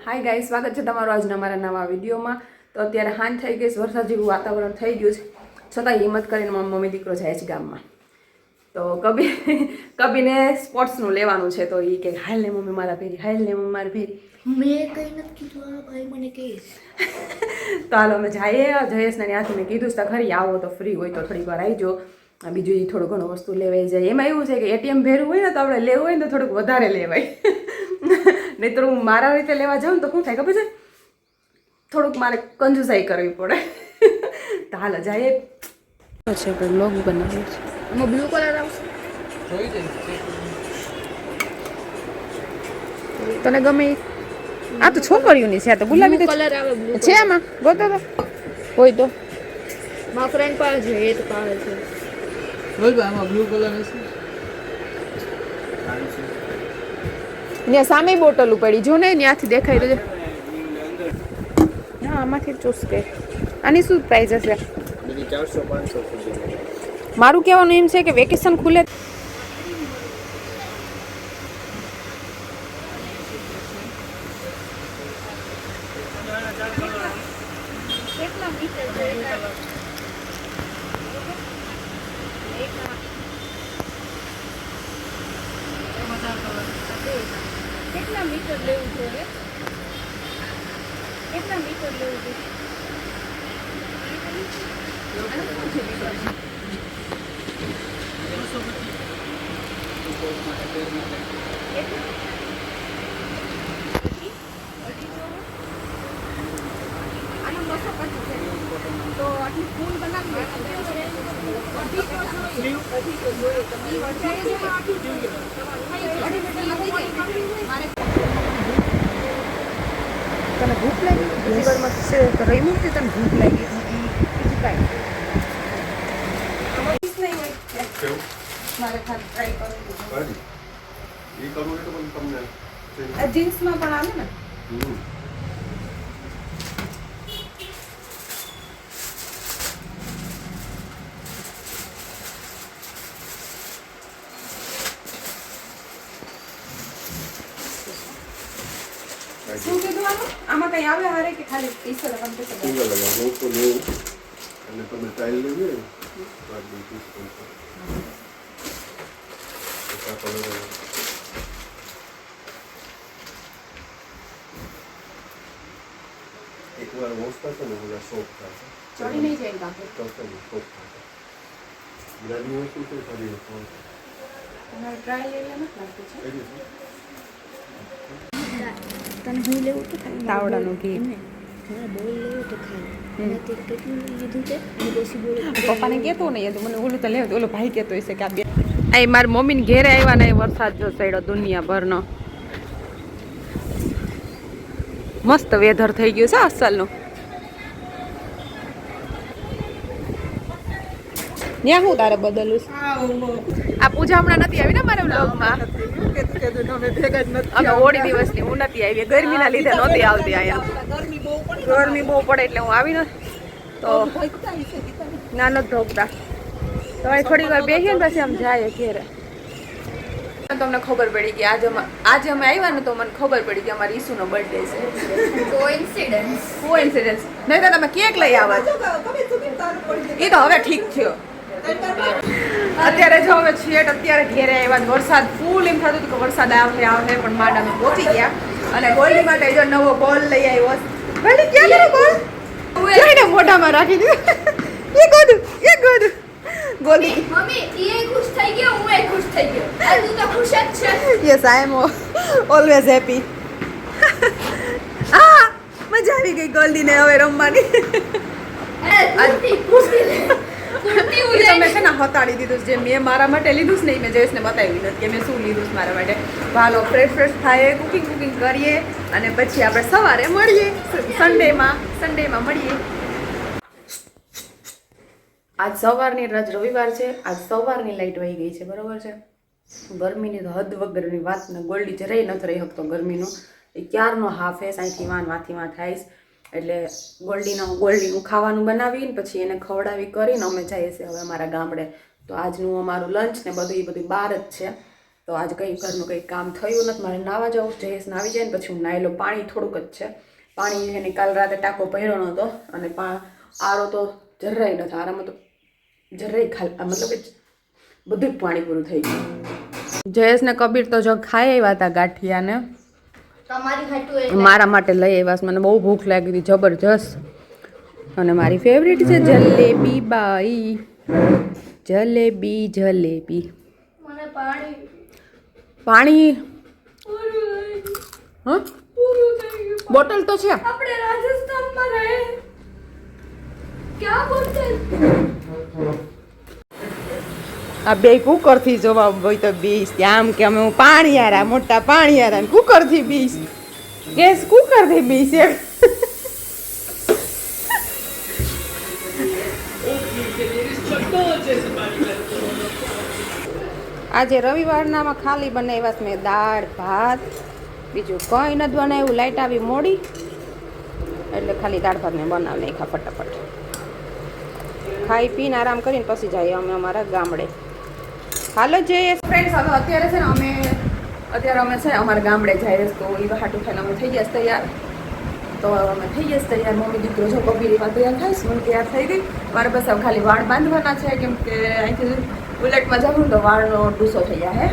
Hi guys, સ્વાગત છે તમારું આજના અમારા નવા વિડીયોમાં. તો અત્યારે હાંજ થઈ ગઈ છે, વરસાદ જેવું વાતાવરણ થઈ ગયું છે, છતાં હિંમત કરીને મારા મમ્મી દીકરો જાય છે ગામમાં. તો કબીને સ્પોર્ટ્સનું લેવાનું છે, તો એ કે હાલ ને મમ્મી મારા ભેરી, હાલ ને મમ્મી મારી ભેરી. મેં કઈ નથી કીધું, ભાઈ મને કહીશ. તો હાલો અમે જઈએ. જયેશને ત્યાંથી મેં કીધું છે ખરી, આવો તો ફ્રી હોય તો થોડીક વાર આવજો. બીજું એ થોડું ઘણું વસ્તુ લેવાઈ જાય. એમાં એવું છે કે એટીએમ ભેરું હોય ને તો આપણે લેવું હોય ને તો થોડુંક વધારે લેવાય. નહીં તો હું મારા રીતે લેવા જાઉં ને તો શું થાય ખબર છે, થોડુંક મારે કંજુસાઈ કરવી પડે. તો હાલ જઈએ. બ્લોગ બનાવ્યો છે. આમાં બ્લુ કલર આવશે, તને ગમે? આ તો છોકરીઓની છે, આ તો ગુલાબી કલર આવે બ્લુ છે. આમાં ગોતો તો હોય તો મારા ફ્રેન્ડ પાસે છે, એ તો પાસે છે. બોલ ભાઈ, આમાં બ્લુ કલર હશે. ત્યાં સામે બોટલ પડી, જો ને ત્યાંથી દેખાય તો. હા, આમાંથી ચૂસ કે. આની શું પ્રાઇસ હશે? 400-500 સુધી. મારું કહેવાનું એમ છે કે વેકેશન ખુલે કેટલા મીટર લેવું છે હવે? કેટલા મીટર લેવું છે? તો આટલી ફૂલ બનાવી તને ભૂખ લાગી? બીજી વારમાં છે તો રહી મૂકતી, તને ભૂખ લાગી બીજું કાંઈ મારે ખાલી ટ્રાય કરવું. જીન્સમાં પણ આવે ને. શું કીધું આમાં કઈ આવે હારે કે ખાલી ટી-શર્ટ સિંગલ લગાવો તો લેવું અને તમે ટાઈલ લેવી હોય તો આ બીજું એકવાર વોશ કરશો ને બધા સોફ્ટ થશે. ચડી નહીં જાય કાપડ. ટોટલી સોફ્ટ થશે. ગરમી હોય શું છે શરીર તમારે ટ્રાય લેવા નથી લાગતું છે. તને હું લેવું તો ખાઈ તાવડાનું ઘી. હા, બોલ લેવું તો ખાઈ. મેં તે કેટલું લીધું છે અને પછી બોલ પપ્પાને કહેતો નહીં, મને ઓલું તો લેવું, ઓલો ભાઈ કહેતો હશે કે આ બે. અહીં મારી મમ્મીને ઘેરે આવ્યા ને વરસાદ જો પડ્યો દુનિયાભરનો. મસ્ત વેધર થઈ ગયું છે અસલનું. ત્યાં હું તારે બદલું છે? આ પૂજા હમણાં નથી આવી ને મારા બ્લોગમાં. અમે ઓડી દિવસની હું નથી આવી, ગરમીના લીધે નહોતી આવતી અહીંયા. ગરમી બહુ પડે એટલે હું આવી નથી. તો ના નથી ઢોકતા. તો અહીં થોડી વાર બેસીએ ને પછી આમ જાય ઘેરે. તમને ખબર પડી કે આજે અમે આવ્યા ને તો મને ખબર પડી કે અમારી ઈસુનો બર્થડે છે. કોઇન્સિડન્સ નહીં તો તમે કેક લઈ આવત. એ તો હવે ઠીક થયો. અત્યારે જો હવે છેટ અત્યારે ઘેરે આવ્યા, વરસાદ ફૂલ એમ થતું હતું કે વરસાદ આવશે પણ માંડ અમે પહોંચી ગયા. અને ગોલ્ડી માટે જો નવો બોલ લઈ આવ્યો. ગોલ્ડી ક્યાં ગયો બોલ? જોઈને મોઢામાં રાખી દીધું. એ ગોદું ગોલ્ડી. મમ્મી એ ખુશ થઈ ગયો, હું એ ખુશ થઈ ગયો. આ તું તો ખુશ જ છે. Yes, I am always happy. આ મજા આવી ગઈ ગોલ્ડીને હવે રમવાની. તમે છે ને હતાડી દીધું જે મેં મારા માટે લીધું છે ને, મેં જયેશને બતાવ્યું નથી કે મેં શું લીધું છે મારા માટે. હાલો ફ્રેશ થાય, કુકિંગ કરીએ અને પછી આપણે સવારે મળીએ. સન્ડેમાં મળીએ. આજ સવારની રવિવાર છે. આજ સવારની લાઈટ વહી ગઈ છે, બરોબર છે. ગરમીની તો હદ વગરની વાત ને. ગોલ્ડી જરાય નથી રહી શકતો ગરમીનો. એ ક્યારનો હાફેસ અહીંથી વાથી થાય. એટલે ગોલ્ડીનું ખાવાનું બનાવીને પછી એને ખવડાવી કરીને અમે જઈએ છીએ હવે અમારા ગામડે. તો આજનું અમારું લંચ ને બધું બહાર જ છે. તો આજે કંઈ ઘરનું કંઈ કામ થયું નથી. મારે નાવા જવું, જયેશ નાવી જાય ને પછી હું નાહી લઉં. પાણી થોડુંક જ છે. પાણી એને કાલ રાતે ટાંકો ભર્યો નહોતો અને આરો તો જરાય નથી. આરામાં તો જરાય મતલબ કે બધું પાણી પૂરું થઈ ગયું. જયેશ ને કબીર તો જો ખાઈ આવ્યા હતા ગાંઠિયાને. તમારી ખાટું મારા માટે લઈ આવ્યા. મને બહુ ભૂખ લાગી હતી જબરજસ્ત. અને મારી ફેવરેટ છે જલેબી બાઈ. જલેબી મને પાણી હા બોટલ તો છે. આપણે રાજસ્થાનમાં રહે ક્યાં બોલતે આ બે કુકરથી જોવા હોય તો બીસ આમ કે અમે હું પાણીયારા મોટા પાણીયારા કુકરથી બીસ ગેસ કુકરથી બીસ એમ. આજે રવિવારનામાં ખાલી બનાવ્યા છે મેં દાળ ભાત, બીજું કંઈ નથી બનાવ્યું. લાઈટ આવી મોડી એટલે ખાલી દાળ ભાતને બનાવી નાખ્યા ફટાફટ. ખાઈ પીને આરામ કરીને પછી જઈએ અમે અમારા ગામડે. હાલો જઈએ ફ્રેન્ડ્સ. હવે અત્યારે છે ને અમે છે અમારા ગામડે જઈએ તો એ હાટું થઈને અમે થઈ ગયા તૈયાર. તો અમે થઈ ગયા તૈયાર. મમ્મી દીકરો જો કબીરીમાં તૈયાર થાય હું તૈયાર થઈ ગઈ. મારે બસ હવે ખાલી વાળ બાંધવાના છે કેમ કે અહીંથી બુલેટમાં જાઉં તો વાળનો ડૂસો થઈ જાય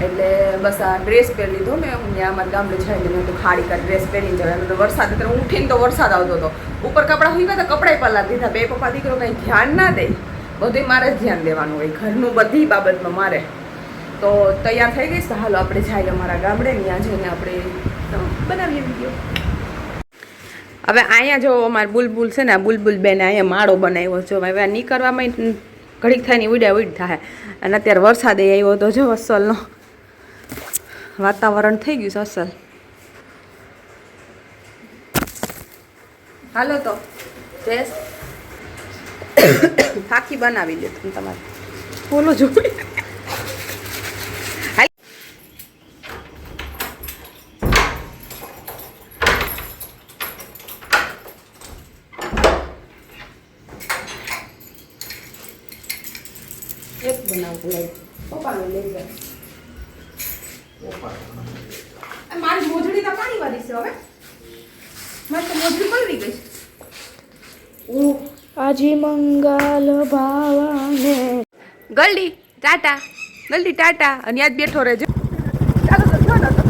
એટલે બસ આ ડ્રેસ પહેરી લીધો મેં. હું ત્યાં અમારા ગામડે જઈને મેં તો ખાડી કા ડ્રેસ પહેરીને જવાય. તો વરસાદ એટલે હું ઉઠીને તો વરસાદ આવતો હતો. ઉપર કપડાં હોય તો કપડાં પલાળી દીધા. બે પપ્પા દીકરો કંઈ ધ્યાન ના દે. બધું મારે જ ધ્યાન દેવાનું હોય ઘરનું બધી બાબતમાં મારે. તો તૈયાર થઈ ગઈશ. તો હાલો આપણે જઈએ અમારા ગામડે. ત્યાં જઈને આપણે બનાવીએ વિડીયો. હવે અહીંયા જો અમારે બુલબુલ છે ને બુલબુલ બેને અહીંયા માળો બનાવ્યો છે. હવે નીકળવામાં ઘડીક થાય ને ઉડ્યા ઉડ થાય. અને અત્યારે વરસાદ આવ્યો તો જો અસલનો વાતાવરણ થઈ ગયું છે અસલ. હાલો તો ડ્રેસ થાકી બનાવી લે તમે તમારે બોલો જોઈ. એક બનાવતો લઈ પપ્પાને લઈ જાય. મારી મોજડી તો પાણી વાળી છે. હવે મારી તો મોજડી પલળી ગઈ. આજે મંગલ ભાવાને ગલ્ડી ટાટા અને યાદ બેઠો રહેજો. ચાલો તો ચાલો તો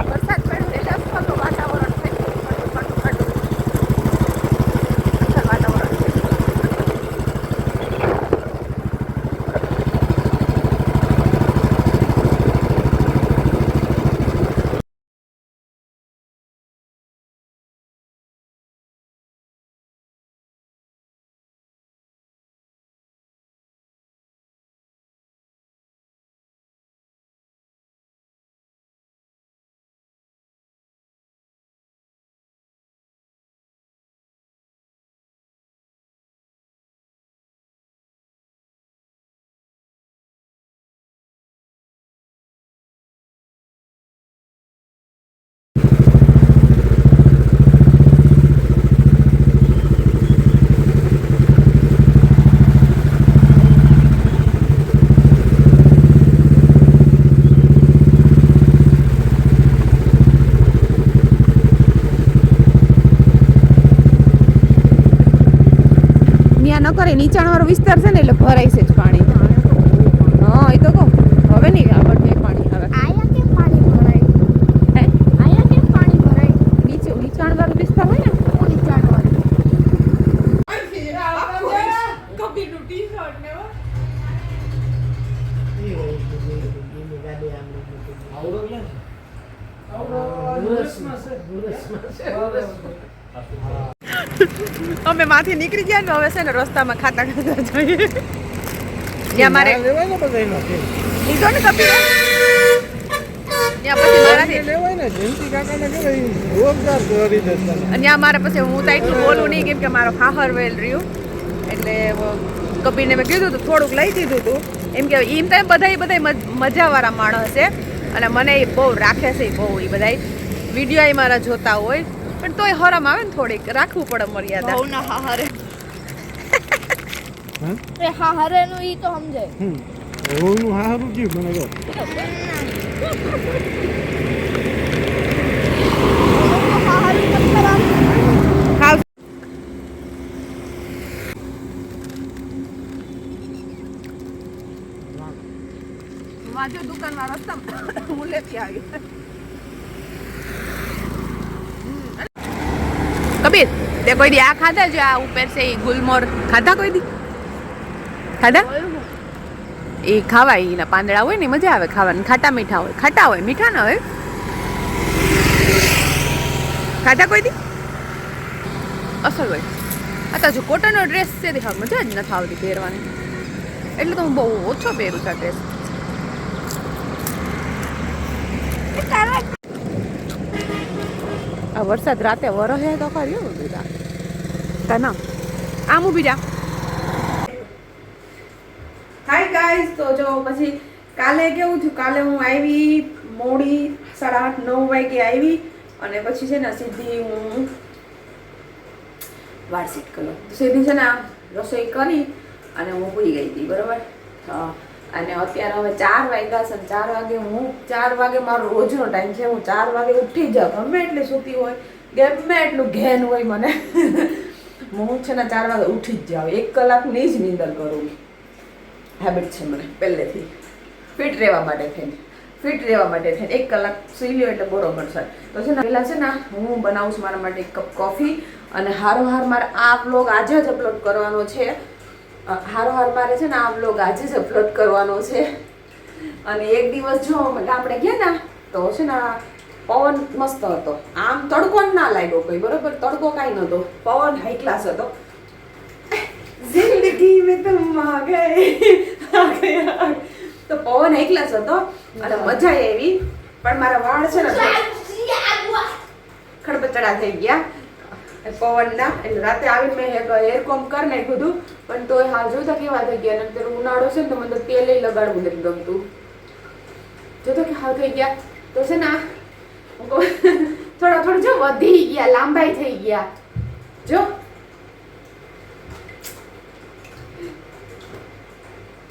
વરસાદ પડ્યો એટલે અસલનું વાતાવરણ થઈ ગયું. વાતાવરણ છે. ન કરે નીચાણવાળો વિસ્તાર છે ને એટલે ભરાય છે જ પાણી. હા એ તો કહું હવે નહીં આગળ નહીં પાણી આવે. આયા કેમ પાણી ભરાય? આયા કેમ પાણી ભરાય? નીચાણવાળો વિસ્તાર હોય ને નીચાણવાળું. કબીરનું ટી-શર્ટ ને અમે માથી નીકળી ગયા ને હવે છે ને રસ્તામાં ખાતા ખાતા જઈએ. ત્યાં મારે લીધો ને કપી ત્યાં પછી મારાથી ત્યાં મારે પછી હું તો એટલું બોલું નહીં કેમ કે મારો ખાહર વેલ રહ્યું એટલે કબીરને મેં કીધું હતું થોડુંક લઈ દીધું હતું. એમ કે એમ તો બધા મજાવાળા માણસ છે અને મને એ બહુ રાખે છે. બહુ એ બધા વિડીયો એ મારા જોતા હોય પણ તોય હરમ આવે ને થોડીક રાખવું પડે મર્યાદા. બહુ ના હાહરે એ હાહરે નું ઈ તો સમજાય. ઓનું હારું જીવ મને કહો ખાવ વાજો દુકાનમાં રસ્તા હું લેતી આવી કબીર તે કોઈ દી આ ખાધા છે આ ઉપર છે ઈ ગુલમોર ખાધા કોઈ દી ખાધા એ ખાવાય એના પાંદડા હોય ને મજા આવે ખાવાની ખાટા મીઠા હોય ખાટા હોય મીઠા ના હોય ખાધા કોઈ દી અસર હોય આ તો જો કોટનનો ડ્રેસ છે દેખાવ મજા જ નથી આવતી પહેરવાની એટલે તો હું બહુ ઓછો પહેરું છું આ ડ્રેસ આ વરસાદ રાતે વરસે તો કર્યો બીજા તના આમ ઊભી જા હાય ગાઈઝ તો જો પછી કાલે કેવું થયું કાલે હું આવી મોડી 8:30-9 વાગે આવી અને પછી છે ને સીધી હું વાળ સીટ કર્યો સીધી છે ને રસોઈ કરી અને હું ભૂલી ગઈ હતી બરાબર અને અત્યારે હવે 4 વાગ્યા છે 4 વાગે હું 4 વાગે મારો રોજનો ટાઈમ છે હું 4 વાગે ઉઠી જાઉં ગમે એટલે સૂતી હોય ગમે એટલું ઘેન હોય મને હું છે ને 4 વાગે ઉઠી જ જાઉં 1 કલાકની જ નીંદર કરું હેબિટ છે મને પહેલેથી ફિટ રહેવા માટે થઈને 1 કલાક સુઈ લ્યો એટલે બરોબર છે તો છે ને પહેલાં છે ને હું બનાવું છું મારા માટે 1 કપ કોફી અને હારોહાર મારે આ વ્લોગ આજે જ અપલોડ કરવાનો છે મારે છે ને આ વ્લોગ આજે જ અપલોડ કરવાનો છે અને એક દિવસ જો આપણે ગયા ને તો છે ને પવન મસ્ત હતો આમ તડકો ના લાગ્યો કોઈ બરોબર તડકો કાંઈ નહોતો પવન હાઈ ક્લાસ હતો જિંદગી મેં તુમ આ ગए તો પવન હાઈ ક્લાસ હતો અને મજા આવી પણ મારા વાળ છે ને ખડબચડા થઈ ગયા પવનના એટલે રાતે આવીને મેં હેર કોમ કરી નાખ્યું હતું પણ તોય હાલ જોતા કેવા થઈ ગયા નંતર ઉનાળો છે ને તો મને તો તેલ લગાડવું નથી ગમતું જોતો કે હાલ થઈ ગયા તો છે ને થોડા જો વધી ગયા લાંબાઈ થઈ ગયા જો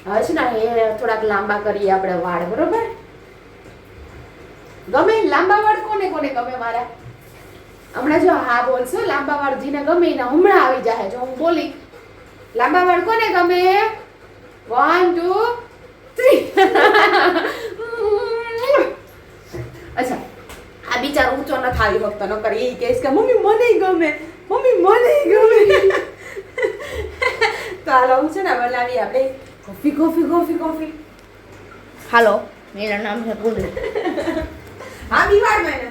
હવે છે ને એ થોડાક લાંબા કરીએ આપણે વાળ બરોબર ગમે લાંબા વાળ કોને કોને ગમે મારા હમણાં જો હા બોલશો લાંબા વાળ જીને ગમે ને હમણાં આવી જાય જો હું બોલી લાંબા વાળ કોને ગમે 1 2 3 અચ્છા આ બિચારો ઊંચો ન થાવી વખત ન કરી એ કહેશ કે મમ્મી મને ગમે તો હાલો હું છે ને બનાવી આપણે કોફી हेलो मेरा नाम है गुल हाँ बीमार मैंने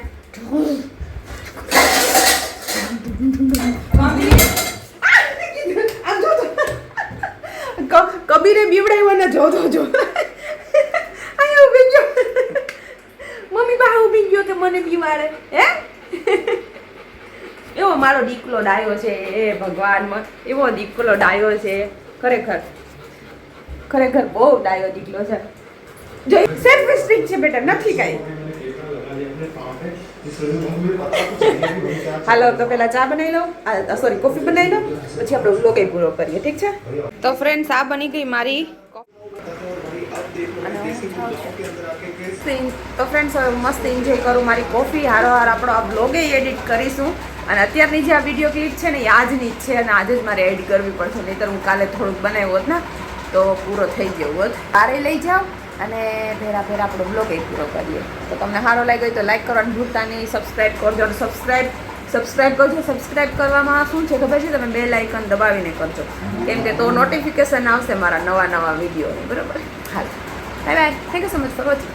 કબીરે બીવડાવ્યો ને જો આયો ઉભી ગયો મમ્મી બહાર ઉભી ગયો કે મને બીમારે હે એવો મારો દીકલો ડાયો છે એ ભગવાન એવો દીકલો ડાયો છે ખરેખર બહુ ડાયો દીકલો છે જો સેલ્ફ રિસ્ટ્રિક્ટ છે બેટા નથી કાઈ હાલો તો પેલા ચા બનાવી લો સોરી કોફી બનાવી લો પછી આપણે વ્લોગ પૂરો કરીએ ઠીક છે તો ફ્રેન્ડ્સ આ બની ગઈ મારી તો ફ્રેન્ડ્સ હવે મસ્ત એન્જોય કરું મારી કોફી હારોહાર આપણો આ વ્લોગે એડિટ કરીશું અને અત્યારની જે આ વિડીયો ક્લિપ છે ને એ આજની જ છે અને આજે જ મારે એડ કરવી પડશે નહીંતર હું કાલે થોડુંક બનાવ્યું હોત ને તો પૂરો થઈ ગયો હોત બારે લઈ જાઓ અને ભેરા આપણો બ્લોગ પૂરો કરીએ તો તમને સારો લાગ્યો હોય તો લાઈક કરવાનું ભૂલતા નહીં સબસ્ક્રાઈબ કરજો અને સબસ્ક્રાઈબ કરજો સબસ્ક્રાઈબ કરવામાં શું છે ખબર છે તમે બેલ આઇકન દબાવીને કરજો કેમ કે તો નોટિફિકેશન આવશે મારા નવા વિડીયોની બરાબર હાલ bye bye thank you so much for watching